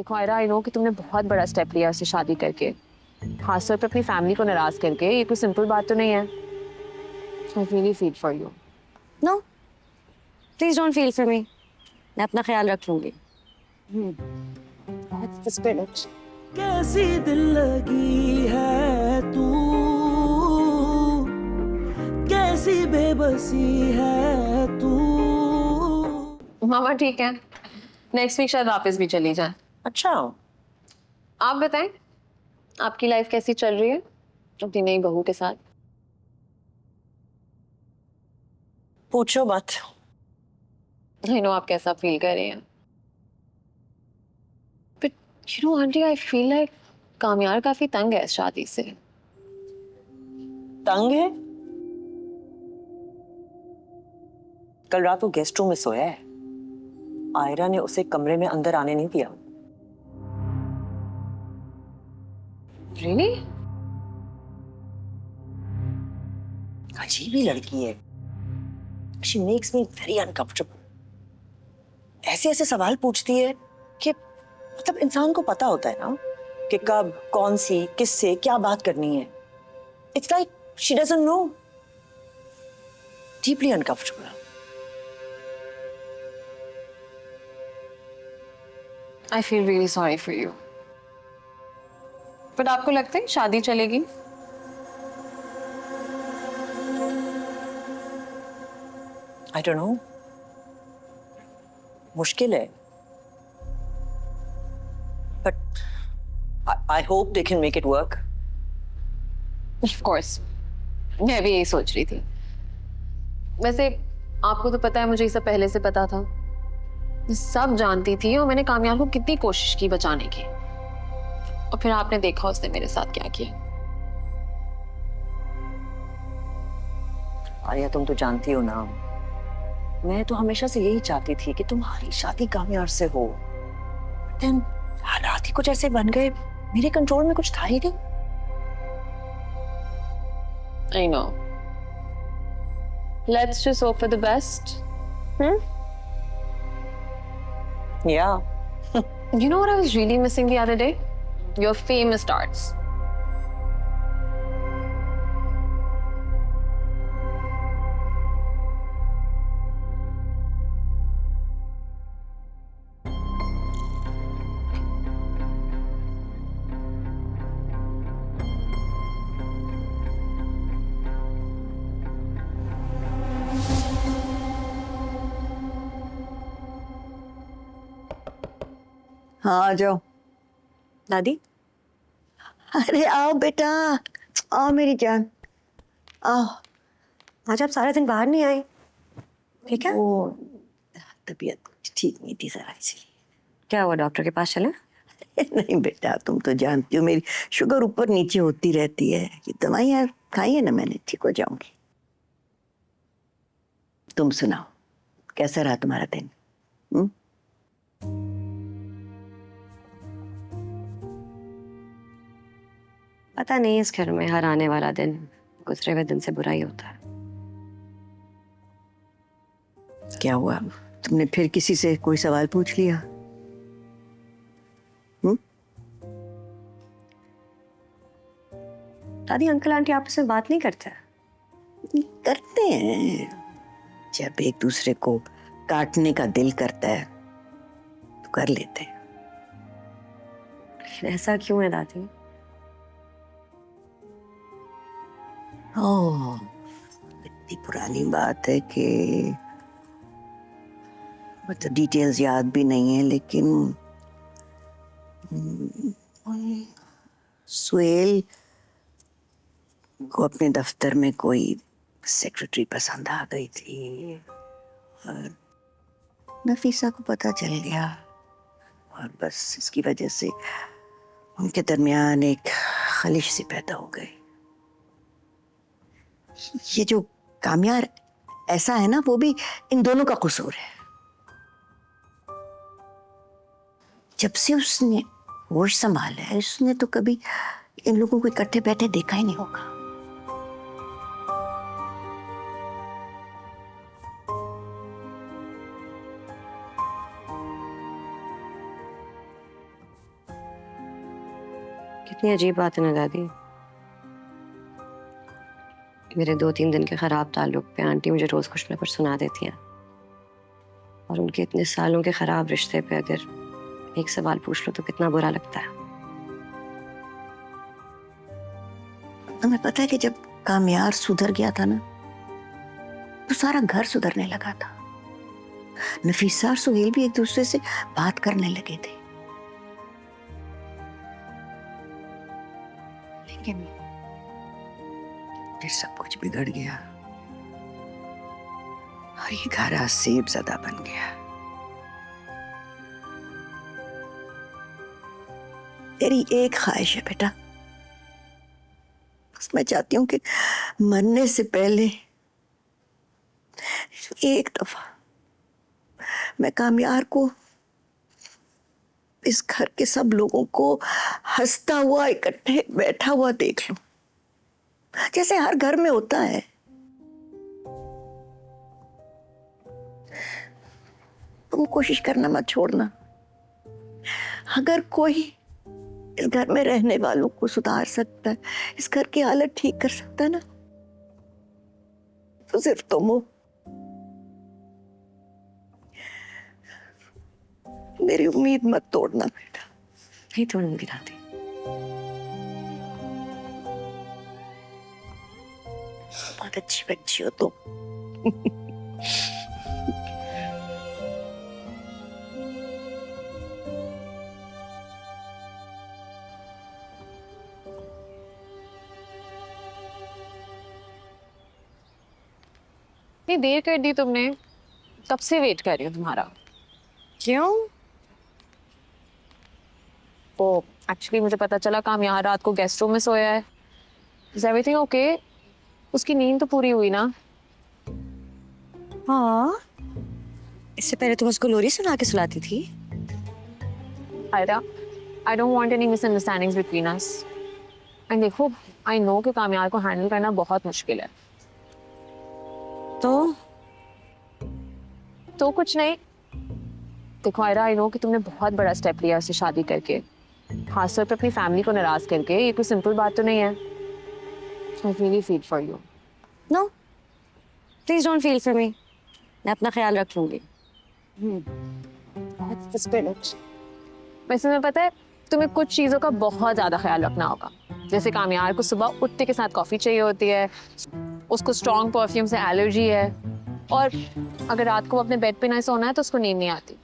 देखो Ayra, I know कि तुमने बहुत बड़ा स्टेप लिया उससे शादी करके, खासतौर पर अपनी फैमिली को नाराज करके। ये कोई सिंपल बात तो नहीं है। I really feel for you. No, please don't feel for me. मैं अपना ख्याल रख लूंगी। That's the spirit. कैसी दिल लगी है तू, कैसी बेबसी है तू। मामा ठीक है, नेक्स्ट वीक शायद वापस भी चली जाए। अच्छा, आप बताएं, आपकी लाइफ कैसी चल रही है अपनी नई बहू के साथ? पूछो मत। आई नो आप कैसा फील कर रही हैं, but you know aunty, I feel like कामयार काफी तंग है इस शादी से। तंग है? कल रात वो गेस्ट रूम में सोया है। आयरा ने उसे कमरे में अंदर आने नहीं दिया। रियली? अजीब ही लड़की है। She makes me very uncomfortable. ऐसे ऐसे सवाल पूछती है कि मतलब इंसान को पता होता है ना कि कब कौन सी किससे क्या बात करनी है। It's like she doesn't know. Deeply uncomfortable. I feel really sorry for you. But आपको लगता है शादी चलेगी? I don't know. मुश्किल है। But I hope they can make it work. Of course, मैं भी यही सोच रही थी। वैसे आपको तो पता है, मुझे ये सब पहले से पता था। मैं सब जानती थी और मैंने कामयाब को कितनी कोशिश की बचाने की, और फिर आपने देखा उसने मेरे साथ क्या किया। आर्या, तुम तो जानती हो ना, मैं तो हमेशा से यही चाहती थी कि तुम्हारी शादी कामयाब से हो। Then हालात ही कुछ ऐसे बन गए, मेरे कंट्रोल में कुछ था ही नहीं। I know. Let's just hope for the best. Yeah. You know what I was really missing the other day? Your famous darts. हाँ आ जाओ। दादी, अरे आओ बेटा, आओ मेरी जान, आओ। आज आप सारा दिन बाहर नहीं आए, ठीक है? वो तबीयत ठीक नहीं थी जरा, इसलिए। क्या हुआ, डॉक्टर के पास चले? नहीं बेटा, तुम तो जानती हो मेरी शुगर ऊपर नीचे होती रहती है। ये दवाइयाँ खाई है ना मैंने, ठीक हो जाऊंगी। तुम सुनाओ, कैसा रहा तुम्हारा दिन? पता नहीं, इस घर में हर आने वाला दिन गुजरे हुए दिन से बुरा ही होता है। क्या हुआ, तुमने फिर किसी से कोई सवाल पूछ लिया? दादी, अंकल आंटी आपस में बात नहीं करते? करते हैं, जब एक दूसरे को काटने का दिल करता है तो कर लेते हैं। लेकिन ऐसा क्यों है दादी? ओह, इतनी पुरानी बात है कि मतलब डिटेल्स याद भी नहीं है, लेकिन सुहेल को अपने दफ्तर में कोई सेक्रेटरी पसंद आ गई थी और नफीसा को पता चल गया, और बस इसकी वजह से उनके दरमियान एक खलिश सी पैदा हो गई। ये जो कामयार ऐसा है ना, वो भी इन दोनों का कसूर है। जब से उसने होश संभाला है, उसने तो कभी इन लोगों को इकट्ठे बैठे देखा ही नहीं होगा। कितनी अजीब बात है ना दादी। मेरे 2-3 दिन के खराब ताल्लुक पे आंटी मुझे रोज कुछ ना कुछ सुना देती हैं, और उनके इतने सालों के खराब रिश्ते पे अगर एक सवाल पूछ लो तो कितना बुरा लगता है। तुम्हें पता है कि जब कामयार सुधर गया था ना, तो सारा घर सुधरने लगा था। नफीसा और सुहेल भी एक दूसरे से बात करने लगे थे। लेकिन फिर सब कुछ बिगड़ गया और ये घर असीब ज़दा बन गया। मेरी एक ख्वाहिश है बेटा, बस मैं चाहती हूँ कि मरने से पहले एक दफा मैं कामयार को, इस घर के सब लोगों को हंसता हुआ इकट्ठे बैठा हुआ देख लूं, जैसे हर घर में होता है। तुम कोशिश करना मत छोड़ना। अगर कोई इस घर में रहने वालों को सुधार सकता है, इस घर की हालत ठीक कर सकता है ना, तो सिर्फ तुम हो। मेरी उम्मीद मत तोड़ना बेटा। नहीं तोड़ूंगी दादी। बहुत अच्छी बच्ची हो तुम। इतनी देर कर दी तुमने, कब से वेट कर रही हूँ तुम्हारा। क्यों? तो एक्चुअली मुझे पता चला काम यहाँ रात को गेस्ट रूम में सोया है। Is everything okay? उसकी नींद तो पूरी हुई ना? हाँ, इससे पहले तुम उसको लोरी सुना के सुलाती थी। Aira, I don't want any misunderstandings between us. And देखो, आई नो कि कामयार को हैंडल करना बहुत मुश्किल है। तो कुछ नहीं। देखो आयरा, आई नो कि तुमने बहुत बड़ा स्टेप लिया उससे शादी करके, खासतौर पे अपनी फैमिली को नाराज करके। ये कोई सिंपल बात तो नहीं है। I really feel for you. No, please don't feel for me. मैं अपना ख्याल रख लूंगी। वैसे मैं पता है तुम्हें कुछ चीजों का बहुत ज्यादा ख्याल रखना होगा। जैसे कामयार को सुबह उठते के साथ कॉफी चाहिए होती है, उसको स्ट्रॉन्ग परफ्यूम से एलर्जी है, और अगर रात को अपने बेड पे ना सोना है तो उसको नींद नहीं आती।